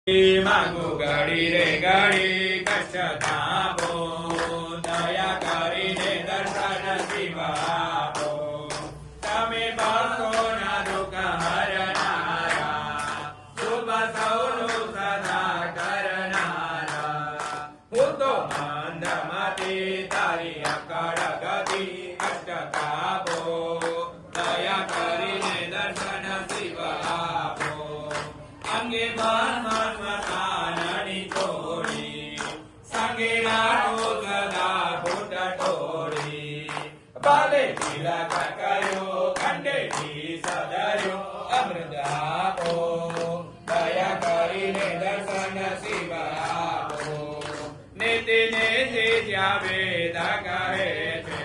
માંગુ ઘડી રે ઘડી કષ્ટ થાપો, દયા કરીને દર્શન શિવ આપો. તમે ભક્તોના દુઃખ હરનારા, શુભ સૌનું સદા કરનારા. હું તો મંદમતી તારી અકળ ગતિ, કષ્ટ થાપો, દયા કરીને દર્શન શિવ આપો. અંગે મનની છોડી, સંગે રાખો સદા ફૂટ ટોળી. બાલે તિલક કર્યો, ખંડેથી સદર્યો, અમૃત આપો, દયા કરીને દર્શન શિવ આપો. નીતિ નીતિ જ્યાં વેદ કહે છે,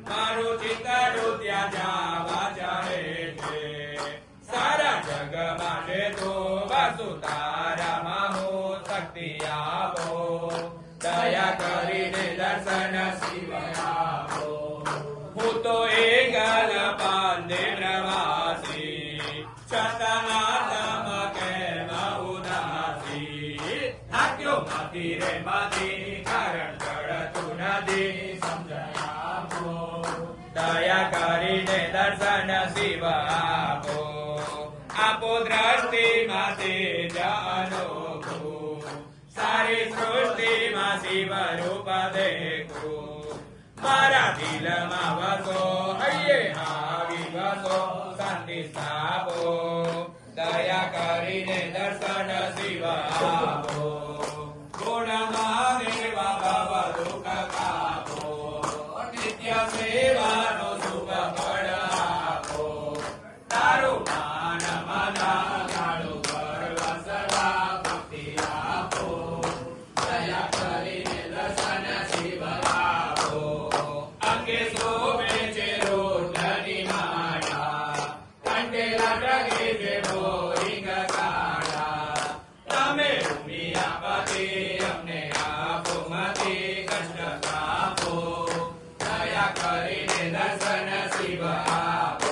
મારું ચિત્તરું ત્યાં જવા ચાહે છે. સારા જગ માટે તો વાસુ તારામાં હો શક્તિ આપો, દયા કરીને દર્શન શિવ આપો. હું તો એકલ પાંદે પ્રવાસી, છતાં કેમ ઉદાસી. થાક્યો માથી રે માથી, કારણ ચડતું નથી, સમજણ આપો, દયા કરીને દર્શન શિવ આપો. આપો દ્રષ્ટિ માતે જાનો, સારી સૃષ્ટિમાં શિવ રૂપ દેખો. મારા દિલમાં વસો, હૈયે આવી વસો, શાંતિ સ્થાપો,